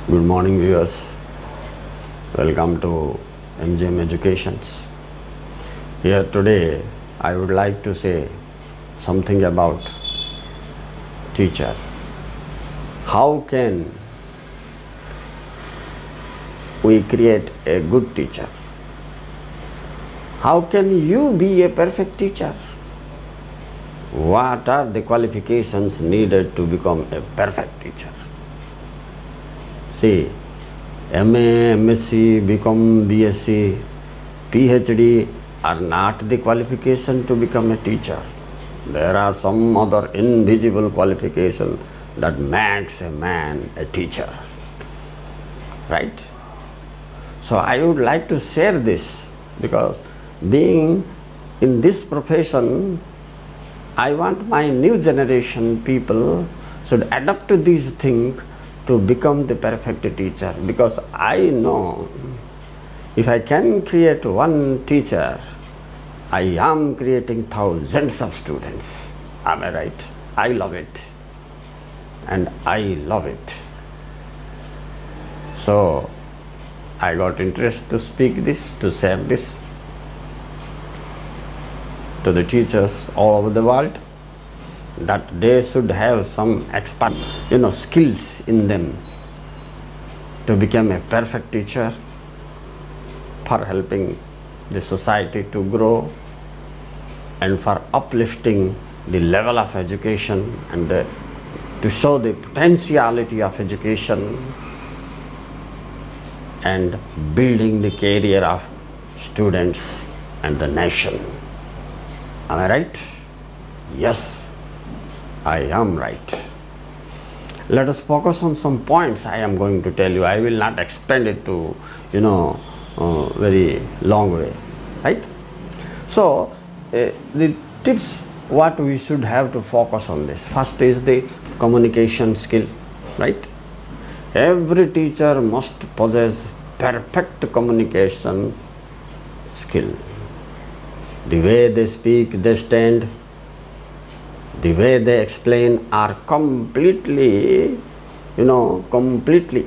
Good morning, viewers. Welcome to MGM Educations. Here today, I would like to say something about teacher. How can we create a good teacher? How can you be a perfect teacher? What are the qualifications needed to become a perfect teacher? See, MA, MSc, become BSc, PhD are not the qualification to become a teacher. There are some other invisible qualification that makes a man a teacher. Right? So I would like to share this because being in this profession, I want my new generation people should adapt to these things to become the perfect teacher, because I know if I can create one teacher, I am creating thousands of students. Am I right? I love it. And I love it. So I got interest to speak this, to share this to the teachers all over the world, that they should have some expert, skills in them to become a perfect teacher for helping the society to grow and for uplifting the level of education and to show the potentiality of education and building the career of students and the nation. Am I right? Yes, I am right. Let us focus on some points I am going to tell you. I will not expand it to, very long way, right? So, the tips what we should have to focus on this. First is the communication skill, right? Every teacher must possess perfect communication skill. The way they speak, they stand, the way they explain are completely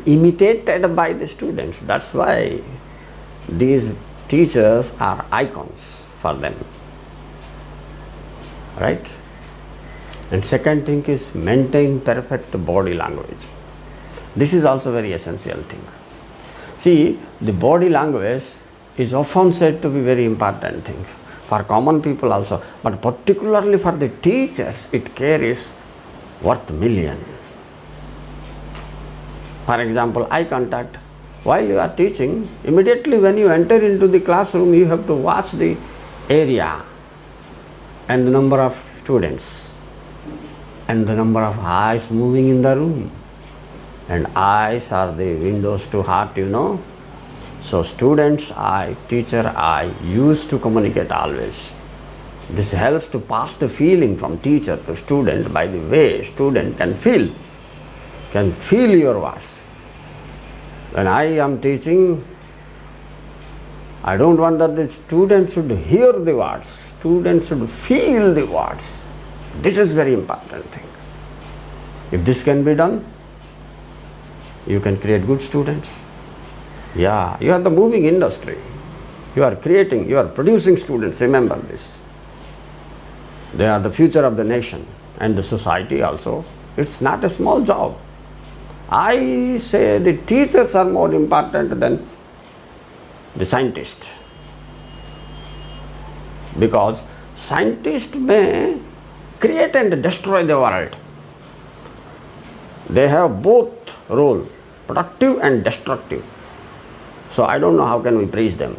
imitated by the students. That's why these teachers are icons for them, right? And second thing is maintain perfect body language. This is also very essential thing. See, the body language is often said to be very important thing for common people also, but particularly for the teachers, it carries worth million. For example, eye contact. While you are teaching, immediately when you enter into the classroom, you have to watch the area and the number of students and the number of eyes moving in the room. And eyes are the windows to heart, So students' eye, teacher eye used to communicate always. This helps to pass the feeling from teacher to student by the way student can feel your words. When I am teaching, I don't want that the student should hear the words. Student should feel the words. This is very important thing. If this can be done, you can create good students. Yeah, you are the moving industry. You are producing students, remember this. They are the future of the nation and the society also. It's not a small job. I say the teachers are more important than the scientist. Because scientists may create and destroy the world. They have both role, productive and destructive. So I don't know how can we praise them,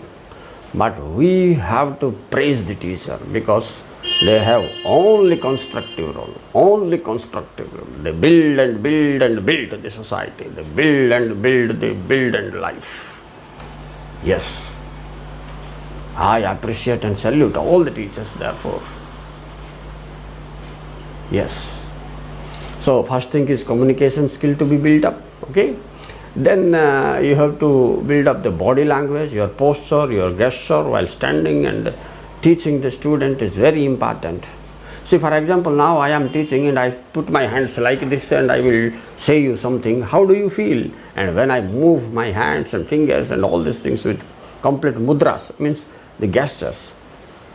but we have to praise the teacher because they have only constructive role, They build and build and build the society. They build and build life. Yes, I appreciate and salute all the teachers therefore. Yes. So first thing is communication skill to be built up, okay? Then you have to build up the body language, your posture, your gesture while standing and teaching the student is very important. See, for example, now I am teaching and I put my hands like this and I will say you something. How do you feel? And when I move my hands and fingers and all these things with complete mudras, means the gestures,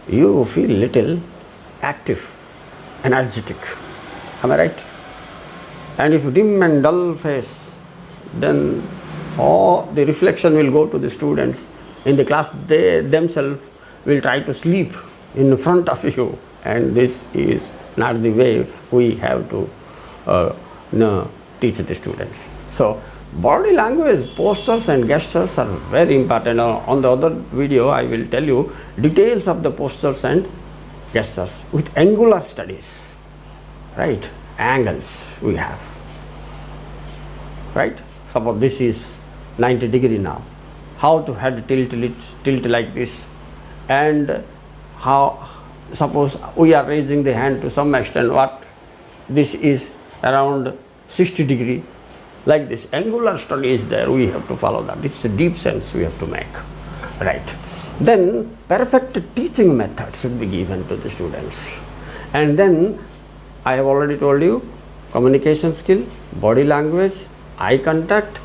you feel little active, energetic. Am I right? And if dim and dull face, then all the reflection will go to the students. In the class, they themselves will try to sleep in front of you. And this is not the way we have to teach the students. So, body language, postures and gestures are very important. On the other video, I will tell you details of the postures and gestures with angular studies, right? Angles we have, right? Suppose this is 90 degree now. How to head tilt like this, and how, suppose we are raising the hand to some extent, what this is around 60 degree, like this. Angular study is there, we have to follow that. It's a deep sense we have to make, right? Then perfect teaching method should be given to the students. And then I have already told you communication skill, body language, eye contact,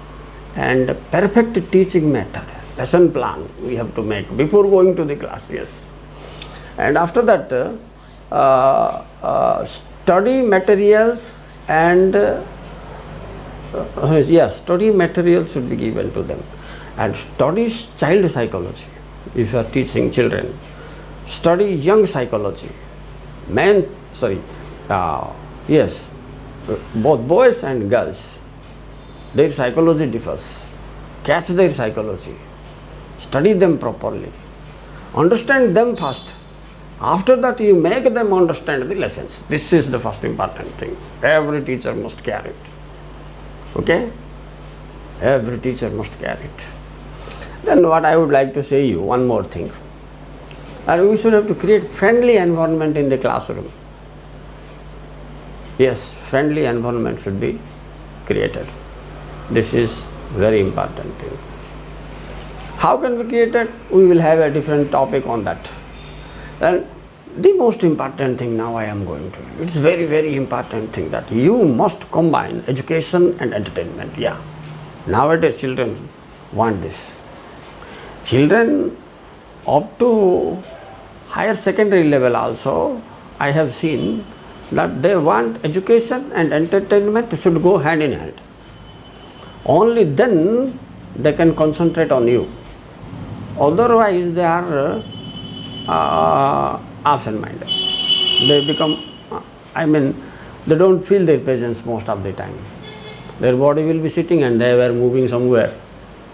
and perfect teaching method, lesson plan we have to make before going to the class, yes. And after that, study materials and study materials should be given to them. And study child psychology, if you are teaching children. Study young psychology, both boys and girls, their psychology differs. Catch their psychology, study them properly, understand them first. After that, you make them understand the lessons. This is the first important thing. Every teacher must carry it. Okay? Every teacher must carry it. Then what I would like to say you, one more thing. And we should have to create friendly environment in the classroom. Yes, friendly environment should be created. This is very important thing. How can we create it? We will have a different topic on that. And the most important thing now I am going to, it's very, very important thing that you must combine education and entertainment. Yeah, nowadays children want this. Children up to higher secondary level also, I have seen that they want education and entertainment should go hand in hand. Only then they can concentrate on you. Otherwise they are absent-minded. They become, they don't feel their presence most of the time. Their body will be sitting and they were moving somewhere.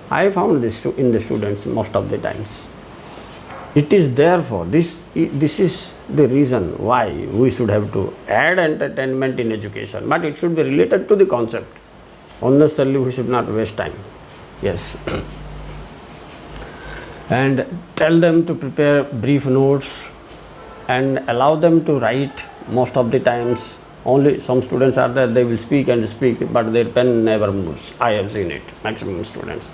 I found this in the students most of the times. It is therefore, this is the reason why we should have to add entertainment in education, but it should be related to the concept. Unnecessarily we should not waste time. Yes. And tell them to prepare brief notes and allow them to write. Most of the times only some students are there, they will speak and speak, but their pen never moves. I have seen it, maximum students.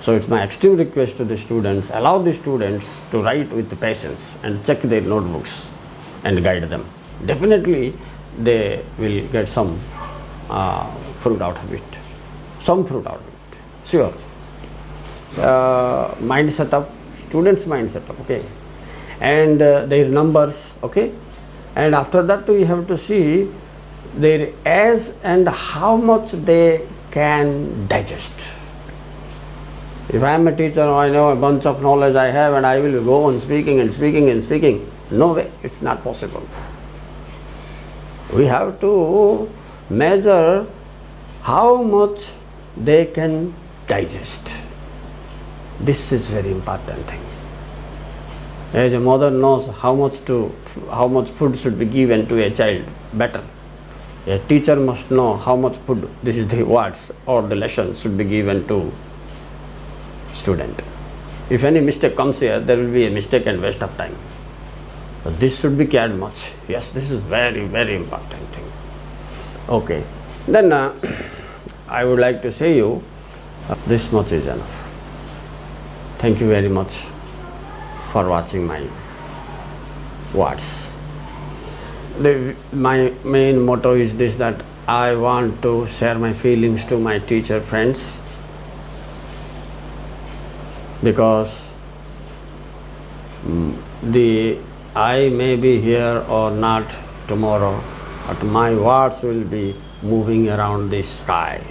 So it's my extreme request to the students, allow the students to write with patience and check their notebooks and guide them. Definitely they will get some fruit out of it. Some fruit out of it, sure. Mind setup, students' mind setup, okay, and their numbers, okay, and after that we have to see their as and how much they can digest. If I am a teacher, I know a bunch of knowledge I have and I will go on speaking and speaking and speaking. No way, it's not possible. We have to measure how much they can digest. This is very important thing. As a mother knows how much food should be given to a child better. A teacher must know how much food, this is the words or the lesson should be given to student. If any mistake comes here, there will be a mistake and waste of time. So this should be cared much. Yes, this is very, very important thing. Okay. Then I would like to say you, this much is enough. Thank you very much for watching my words. my main motto is this, that I want to share my feelings to my teacher friends, because I may be here or not tomorrow, but my words will be moving around the sky,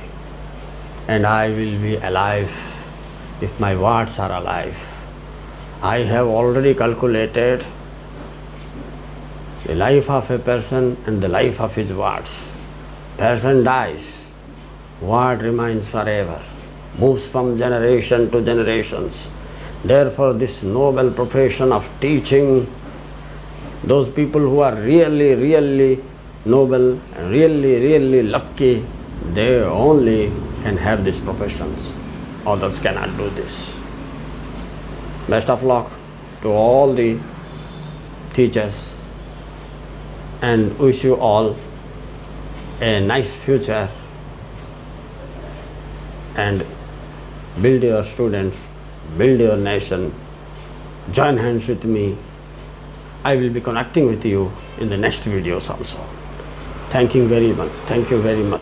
and I will be alive if my words are alive. I have already calculated the life of a person and the life of his words. Person dies, word remains forever, moves from generation to generations. Therefore, this noble profession of teaching, those people who are really, really noble and really, really lucky, they only can have these professions. Others cannot do this. Best of luck to all the teachers, and wish you all a nice future, and build your students, build your nation. Join hands with me. I will be connecting with you in the next videos also. Thank you very much. Thank you very much.